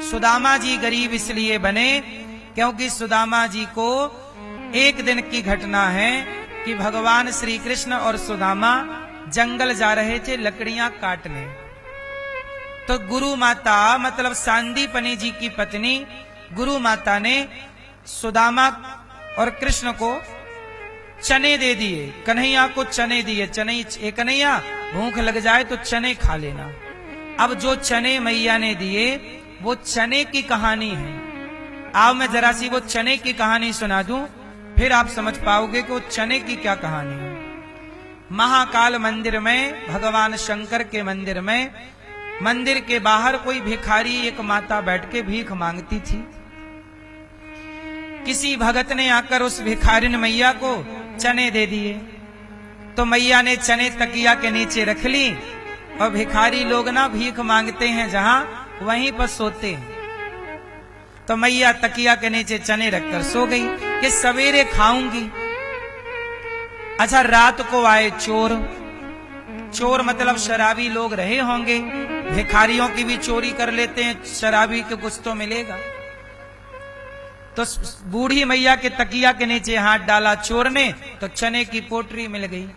सुदामा जी गरीब इसलिए बने क्योंकि सुदामा जी को एक दिन की घटना है कि भगवान श्री कृष्ण और सुदामा जंगल जा रहे थे लकड़ियां काटने। तो गुरु माता मतलब सांदीपनि जी की पत्नी गुरु माता ने सुदामा और कृष्ण को चने दे दिए, कन्हैया को चने दिए। चने, कन्हैया भूख लग जाए तो चने खा लेना। अब जो चने मैया ने दिए वो चने की कहानी है। आओ मैं जरा सी वो चने की कहानी सुना दूं, फिर आप समझ पाओगे कि वो चने की क्या कहानी है। महाकाल मंदिर में, भगवान शंकर के मंदिर में, मंदिर के बाहर कोई भिखारी एक माता बैठ के भीख मांगती थी। किसी भगत ने आकर उस भिखारिन मैया को चने दे दिए। तो मैया ने चने तकिया के नीचे रख ली, और भिखारी लोग ना भीख मांगते हैं जहां, वहीं पर सोते हैं। तो मैया तकिया के नीचे चने रखकर सो गई कि सवेरे खाऊंगी। अच्छा, रात को आए चोर। चोर मतलब शराबी लोग रहे होंगे, भिखारियों की भी चोरी कर लेते हैं, शराबी को कुछ तो मिलेगा। तो बूढ़ी मैया के तकिया के नीचे हाथ डाला चोर ने, तो चने की पोटरी मिल गई।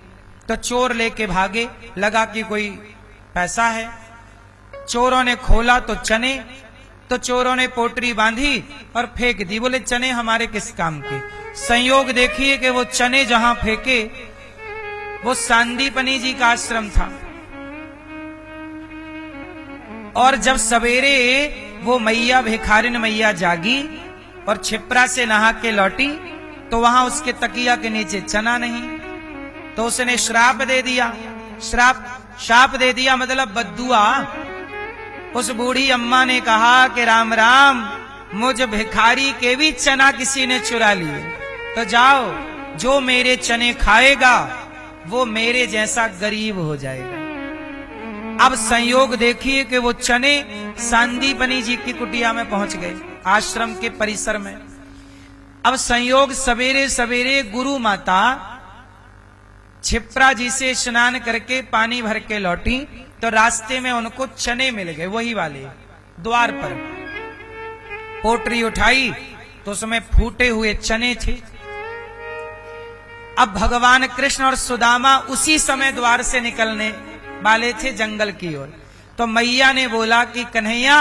तो चोर लेके भागे, लगा कि कोई पैसा है। चोरों ने खोला तो चने। तो चोरों ने पोटरी बांधी और फेंक दी। बोले चने हमारे किस काम के। संयोग देखिए कि वो चने जहां फेंके वो सांदीपनि जी का आश्रम था। और जब सवेरे वो मैया भिखारिन मैया जागी और छिपरा से नहा के लौटी, तो वहां उसके तकिया के नीचे चना नहीं। तो उसने श्राप दे दिया। श्राप दे दिया मतलब बद्दुआ। उस बूढ़ी अम्मा ने कहा कि राम राम, मुझ भिखारी के भी चना किसी ने चुरा लिए। तो जाओ, जो मेरे चने खाएगा वो मेरे जैसा गरीब हो जाएगा। अब संयोग देखिए कि वो चने सांदीपनि जी की कुटिया में पहुंच गए, आश्रम के परिसर में। अब संयोग सवेरे सवेरे गुरु माता छिप्रा जी से स्नान करके पानी भर के लौटी, तो रास्ते में उनको चने मिल गए, वही वाले द्वार पर। पोटरी उठाई तो उसमें फूटे हुए चने थे। अब भगवान कृष्ण और सुदामा उसी समय द्वार से निकलने वाले थे जंगल की ओर। तो मैया ने बोला कि कन्हैया,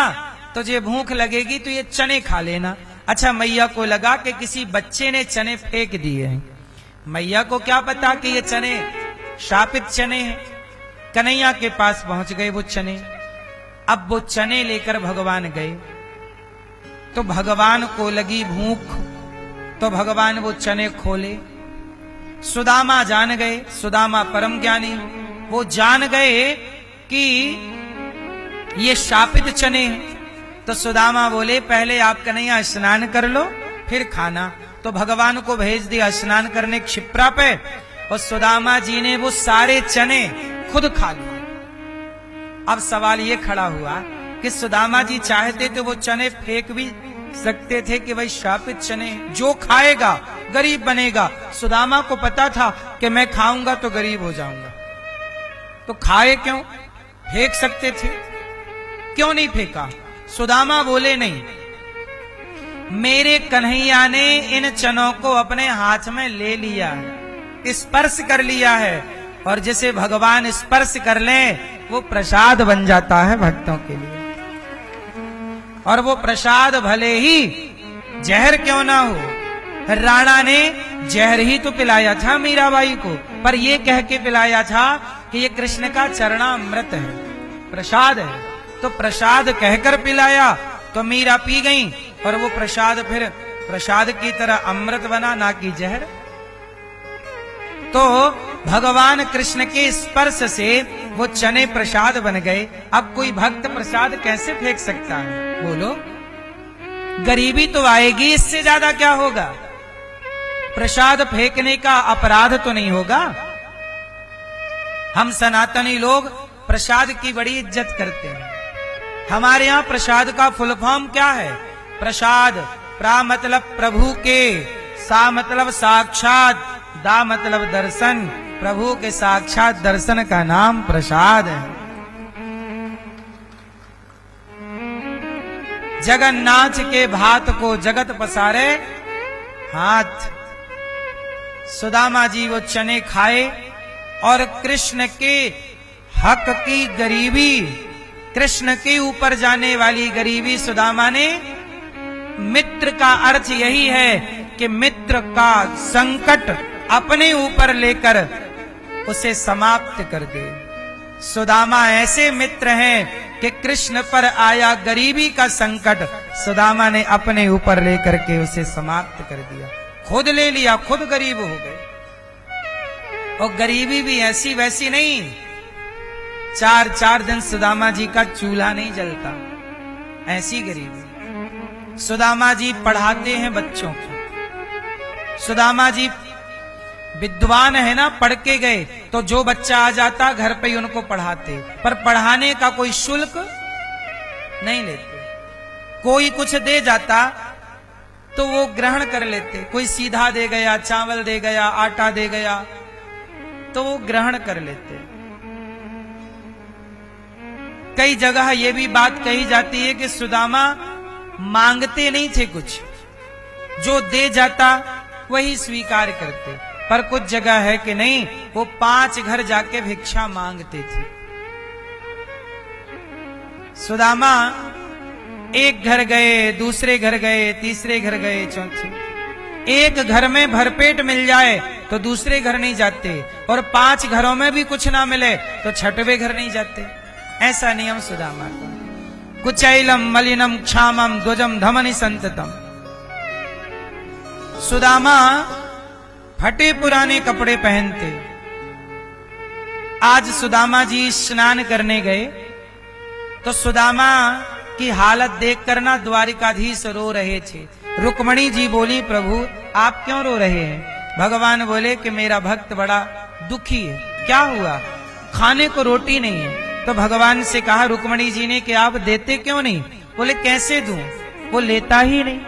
तुझे भूख लगेगी तो ये चने खा लेना। अच्छा, मैया को लगा कि किसी बच्चे ने चने फेंक दिए हैं। मैया को क्या पता कि ये चने शापित चने हैं। कन्हैया के पास पहुंच गए वो चने। अब वो चने लेकर भगवान गए, तो भगवान को लगी भूख, तो भगवान वो चने खोले। सुदामा जान गए, सुदामा परम ज्ञानी, वो जान गए कि ये शापित चने हैं। तो सुदामा बोले पहले आप कन्हैया स्नान कर लो फिर खाना। तो भगवान को भेज दिया स्नान करने क्षिप्रा पे, और सुदामा जी ने वो सारे चने खुद खा लिए। अब सवाल ये खड़ा हुआ कि सुदामा जी चाहते तो वो चने फेंक भी सकते थे कि भाई शापित चने, जो खाएगा गरीब बनेगा। सुदामा को पता था कि मैं खाऊंगा तो गरीब हो जाऊंगा, तो खाए क्यों? फेंक सकते थे, क्यों नहीं फेंका? सुदामा बोले नहीं, मेरे कन्हैया ने इन चनों को अपने हाथ में ले लिया है, स्पर्श कर लिया है, और जिसे भगवान स्पर्श कर ले वो प्रसाद बन जाता है भक्तों के लिए। और वो प्रसाद भले ही जहर क्यों ना हो, राणा ने जहर ही तो पिलाया था मीराबाई को, पर ये कह के पिलाया था कि ये कृष्ण का चरणामृत है, प्रसाद है। तो प्रसाद कहकर पिलाया तो मीरा पी गई, और वो प्रसाद फिर प्रसाद की तरह अमृत बना, ना कि जहर। तो भगवान कृष्ण के स्पर्श से वो चने प्रसाद बन गए। अब कोई भक्त प्रसाद कैसे फेंक सकता है? बोलो, गरीबी तो आएगी, इससे ज्यादा क्या होगा? प्रसाद फेंकने का अपराध तो नहीं होगा। हम सनातनी लोग प्रसाद की बड़ी इज्जत करते हैं। हमारे यहाँ प्रसाद का फुल फॉर्म क्या है? प्रसाद, प्रा मतलब प्रभु के, सा मतलब साक्षात, दा मतलब दर्शन। प्रभु के साक्षात दर्शन का नाम प्रसाद है। जगन्नाथ के भात को जगत पसारे हाथ। सुदामा जी वो चने खाए और कृष्ण के हक की गरीबी, कृष्ण के ऊपर जाने वाली गरीबी सुदामा ने, मित्र का अर्थ यही है कि मित्र का संकट अपने ऊपर लेकर उसे समाप्त कर दे। सुदामा ऐसे मित्र हैं कि कृष्ण पर आया गरीबी का संकट सुदामा ने अपने ऊपर लेकर के उसे समाप्त कर दिया, खुद ले लिया, खुद गरीब हो गए। और गरीबी भी ऐसी वैसी नहीं, 4 दिन सुदामा जी का चूल्हा नहीं जलता, ऐसी गरीबी। सुदामा जी पढ़ाते हैं बच्चों को, सुदामा जी विद्वान है ना, पढ़ के गए तो जो बच्चा आ जाता घर पे ही उनको पढ़ाते, पर पढ़ाने का कोई शुल्क नहीं लेते। कोई कुछ दे जाता तो वो ग्रहण कर लेते, कोई सीधा दे गया, चावल दे गया, आटा दे गया, तो वो ग्रहण कर लेते। कई जगह ये भी बात कही जाती है कि सुदामा मांगते नहीं थे कुछ, जो दे जाता वही स्वीकार करते। पर कुछ जगह है कि नहीं, वो 5 घर जाके भिक्षा मांगते थे। सुदामा एक घर गए, दूसरे घर गए, तीसरे घर गए, चौथे। एक घर में भरपेट मिल जाए तो दूसरे घर नहीं जाते, और 5 घरों में भी कुछ ना मिले तो 6वें घर नहीं जाते। ऐसा नियम सुदामा का। कुचैलम मलिनम क्षामम ध्वजम धमनि संततम। सुदामा फटे पुराने कपड़े पहनते। आज सुदामा जी स्नान करने गए तो सुदामा की हालत देखकर ना द्वारिकाधीश रो रहे थे। रुक्मणी जी बोली, प्रभु आप क्यों रो रहे हैं? भगवान बोले कि मेरा भक्त बड़ा दुखी है। क्या हुआ? खाने को रोटी नहीं है। तो भगवान से कहा रुक्मणी जी ने कि आप देते क्यों नहीं? बोले कैसे दूं, वो लेता ही नहीं,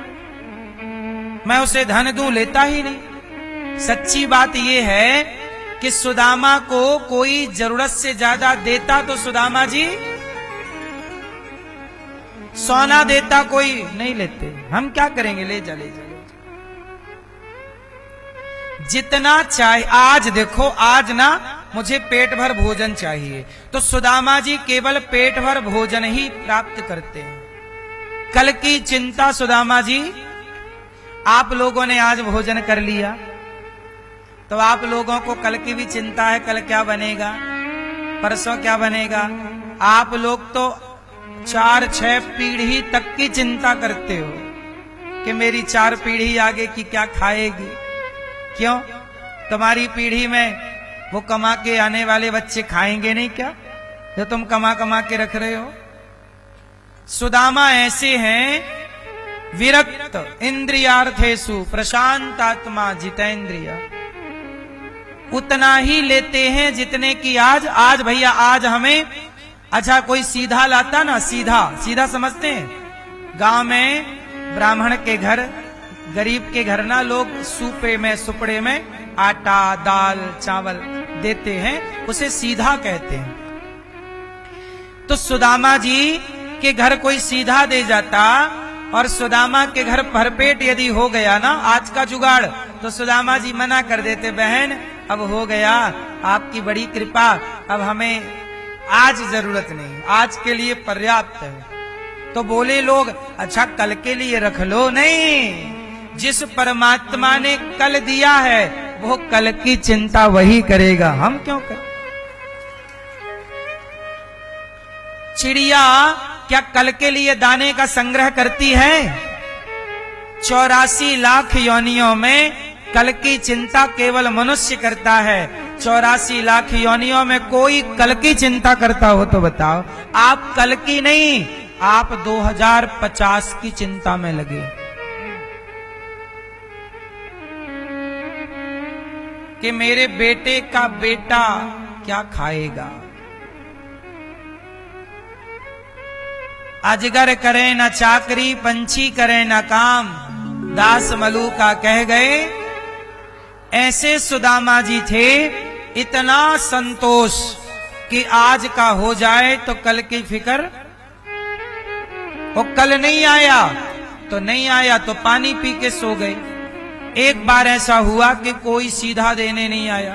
मैं उसे धन दूं, लेता ही नहीं। सच्ची बात यह है कि सुदामा को कोई जरूरत से ज्यादा देता तो सुदामा जी सोना देता, कोई नहीं लेते। हम क्या करेंगे, ले जा ले जा, ले जा। जितना चाहे, आज देखो, आज ना मुझे पेट भर भोजन चाहिए तो सुदामा जी केवल पेट भर भोजन ही प्राप्त करते हैं। कल की चिंता सुदामा जी, आप लोगों ने आज भोजन कर लिया तो आप लोगों को कल की भी चिंता है, कल क्या बनेगा, परसों क्या बनेगा। आप लोग तो 4-6 पीढ़ी तक की चिंता करते हो कि मेरी 4 पीढ़ी आगे की क्या खाएगी। क्यों? तुम्हारी पीढ़ी में वो कमा के आने वाले बच्चे खाएंगे नहीं क्या, जो तुम कमा कमा के रख रहे हो? सुदामा ऐसे हैं, विरक्त इंद्रियार्थेषु प्रशांतात्मा जितेंद्रिय। उतना ही लेते हैं जितने की आज भैया, आज हमें, अच्छा कोई सीधा लाता ना, सीधा समझते हैं। गांव में ब्राह्मण के घर, गरीब के घर ना लोग सूपे में, सुपड़े में आटा, दाल, चावल देते हैं, उसे सीधा कहते हैं। तो सुदामा जी के घर कोई सीधा दे जाता और सुदामा के घर भरपेट यदि हो गया ना, आज का जुगाड़, तो सुदामा जी मना कर देते, बहन अब हो गया, आपकी बड़ी कृपा, अब हमें आज जरूरत नहीं, आज के लिए पर्याप्त है। तो बोले लोग, अच्छा कल के लिए रख लो। नहीं, जिस परमात्मा ने कल दिया है वो कल की चिंता वही करेगा, हम क्यों करें? चिड़िया क्या कल के लिए दाने का संग्रह करती है? 84 लाख योनियों में कल की चिंता केवल मनुष्य करता है। 84 लाख योनियों में कोई कल की चिंता करता हो तो बताओ। आप कल की नहीं, आप 2050 की चिंता में लगे। कि मेरे बेटे का बेटा क्या खाएगा। अजगर करे न चाकरी, पंछी करे न काम, दास मलूका कह गए। ऐसे सुदामा जी थे, इतना संतोष कि आज का हो जाए तो कल की फिक्र वो कल नहीं आया तो नहीं आया, तो पानी पी के सो गए। एक बार ऐसा हुआ कि कोई सीधा देने नहीं आया,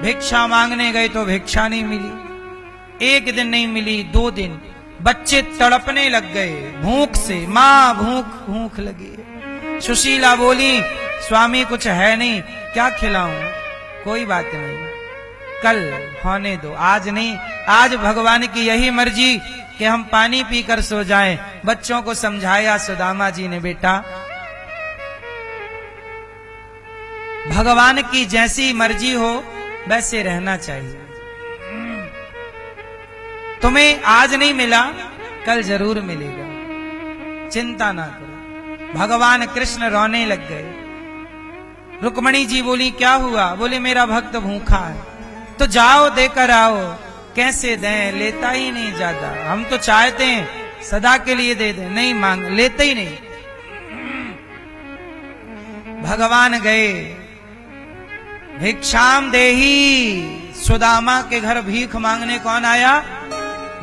भिक्षा मांगने गए तो भिक्षा नहीं मिली। एक दिन नहीं मिली, 2 दिन, बच्चे तड़पने लग गए भूख से, मां भूख लगी। सुशीला बोली, स्वामी कुछ है नहीं, क्या खिलाऊं? कोई बात नहीं, कल होने दो, आज नहीं। आज भगवान की यही मर्जी कि हम पानी पीकर सो जाएं। बच्चों को समझाया सुदामा जी ने, बेटा भगवान की जैसी मर्जी हो वैसे रहना चाहिए। तुम्हें आज नहीं मिला, कल जरूर मिलेगा, चिंता ना करो। भगवान कृष्ण रोने लग गए। रुक्मणी जी बोली, क्या हुआ? बोले, मेरा भक्त भूखा है। तो जाओ देकर आओ। कैसे दें? लेता ही नहीं ज्यादा। हम तो चाहते हैं सदा के लिए दे दें, नहीं मांग, लेते ही नहीं। भगवान गए, भिक्षाम देही। सुदामा के घर भीख मांगने कौन आया?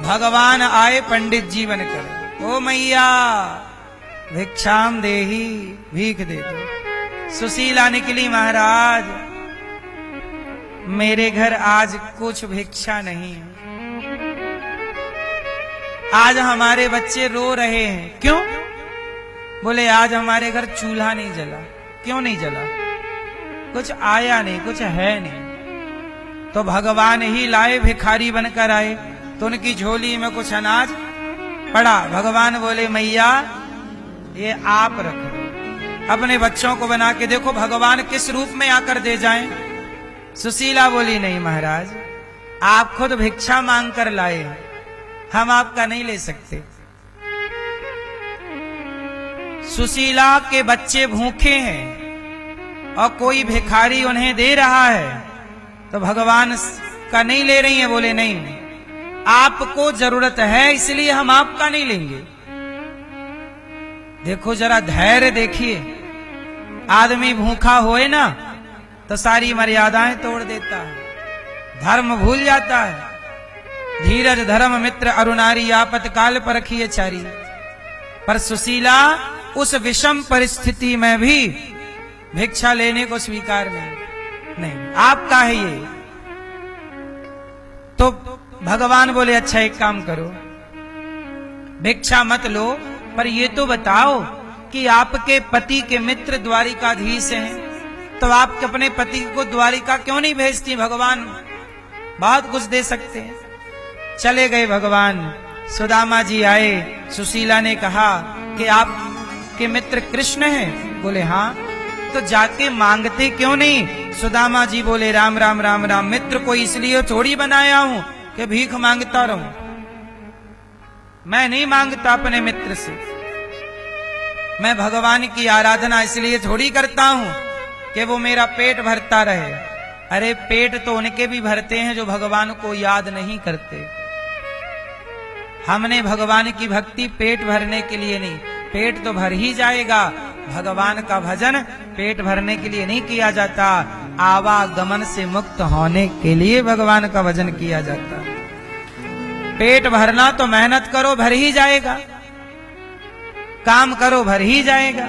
भगवान आए पंडित जी बनकर। ओ मैया भिक्षाम देही, भीख दे दो। सुशीला निकली, महाराज मेरे घर आज कुछ भिक्षा नहीं है, आज हमारे बच्चे रो रहे हैं। क्यों? बोले, आज हमारे घर चूल्हा नहीं जला। क्यों नहीं जला? कुछ आया नहीं, कुछ है नहीं। तो भगवान ही लाए, भिखारी बनकर आए, तो उनकी झोली में कुछ अनाज पड़ा। भगवान बोले, मैया ये आप रखो, अपने बच्चों को बना के देखो भगवान किस रूप में आकर दे जाएं। सुशीला बोली, नहीं महाराज, आप खुद भिक्षा मांग कर लाए, हम आपका नहीं ले सकते। सुशीला के बच्चे भूखे हैं और कोई भिखारी उन्हें दे रहा है, तो भगवान का नहीं ले रही है। बोले, नहीं, आपको जरूरत है इसलिए हम आपका नहीं लेंगे। देखो जरा धैर्य देखिए, आदमी भूखा होए ना तो सारी मर्यादाएं तोड़ देता है, धर्म भूल जाता है। धीरज धर्म मित्र अरुणारी, आपतकाल पर रखिए चारी। पर सुशीला उस विषम परिस्थिति में भी भिक्षा लेने को स्वीकार नहीं, आपका है ये। तो भगवान बोले, अच्छा एक काम करो, भिक्षा मत लो, पर ये तो बताओ कि आपके पति के मित्र द्वारिकाधीश हैं, तो आप अपने पति को द्वारिका क्यों नहीं भेजती? भगवान बहुत कुछ दे सकते हैं। चले गए भगवान। सुदामा जी आए, सुशीला ने कहा कि आपके मित्र कृष्ण हैं? बोले, हाँ। तो जाके मांगते क्यों नहीं? सुदामा जी बोले, राम राम राम राम, मित्र को इसलिए थोड़ी बनाया हूं कि भीख मांगता रहूं। मैं नहीं मांगता अपने मित्र से, मैं भगवान की आराधना इसलिए थोड़ी करता हूं कि वो मेरा पेट भरता रहे। अरे पेट तो उनके भी भरते हैं जो भगवान को याद नहीं करते। हमने भगवान की भक्ति पेट भरने के लिए नहीं, पेट तो भर ही जाएगा। भगवान का भजन पेट भरने के लिए नहीं किया जाता, आवागमन से मुक्त होने के लिए भगवान का भजन किया जाता। पेट भरना तो मेहनत करो भर ही जाएगा, काम करो भर ही जाएगा।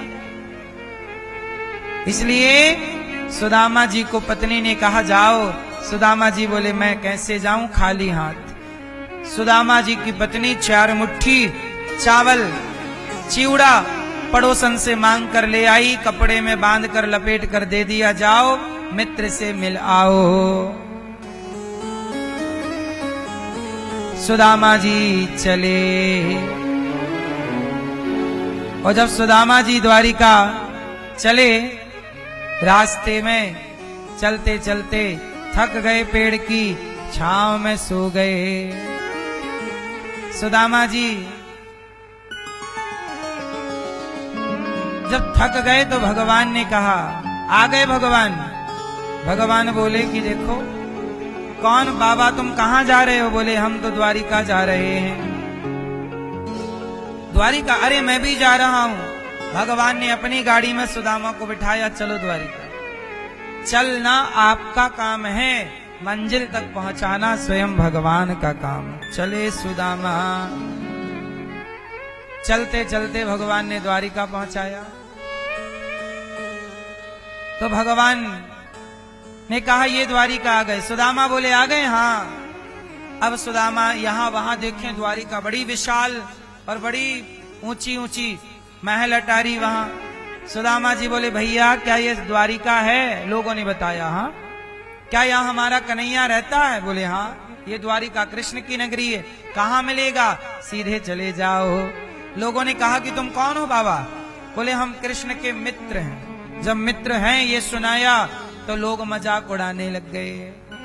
इसलिए सुदामा जी को पत्नी ने कहा, जाओ। सुदामा जी बोले, मैं कैसे जाऊं खाली हाथ। सुदामा जी की पत्नी 4 मुट्ठी चावल चिवड़ा पड़ोसन से मांग कर ले आई, कपड़े में बांध कर लपेट कर दे दिया, जाओ मित्र से मिल आओ। सुदामा जी चले, और जब सुदामा जी द्वारिका चले, रास्ते में चलते चलते थक गए, पेड़ की छांव में सो गए। सुदामा जी जब थक गए तो भगवान ने कहा, आ गए भगवान। भगवान बोले कि देखो, कौन बाबा तुम कहां जा रहे हो? बोले, हम तो द्वारिका जा रहे हैं। द्वारिका? अरे मैं भी जा रहा हूं। भगवान ने अपनी गाड़ी में सुदामा को बिठाया, चलो द्वारिका। चलना आपका काम है, मंजिल तक पहुंचाना स्वयं भगवान का काम। चले सुदामा, चलते चलते भगवान ने द्वारिका पहुंचाया। तो भगवान ने कहा ये द्वारिका आ गए। सुदामा बोले आ गए, हाँ। अब सुदामा यहां वहां देखें, द्वारिका बड़ी विशाल और बड़ी ऊंची ऊंची महल अटारी वहां। सुदामा जी बोले भैया क्या ये द्वारिका है? लोगों ने बताया हाँ। क्या यहाँ हमारा कन्हैया रहता है? बोले हाँ, ये द्वारिका कृष्ण की नगरी है। कहाँ मिलेगा? सीधे चले जाओ। लोगों ने कहा कि तुम कौन हो बाबा? बोले हम कृष्ण के मित्र हैं। जब मित्र हैं ये सुनाया तो लोग मजाक उड़ाने लग गए।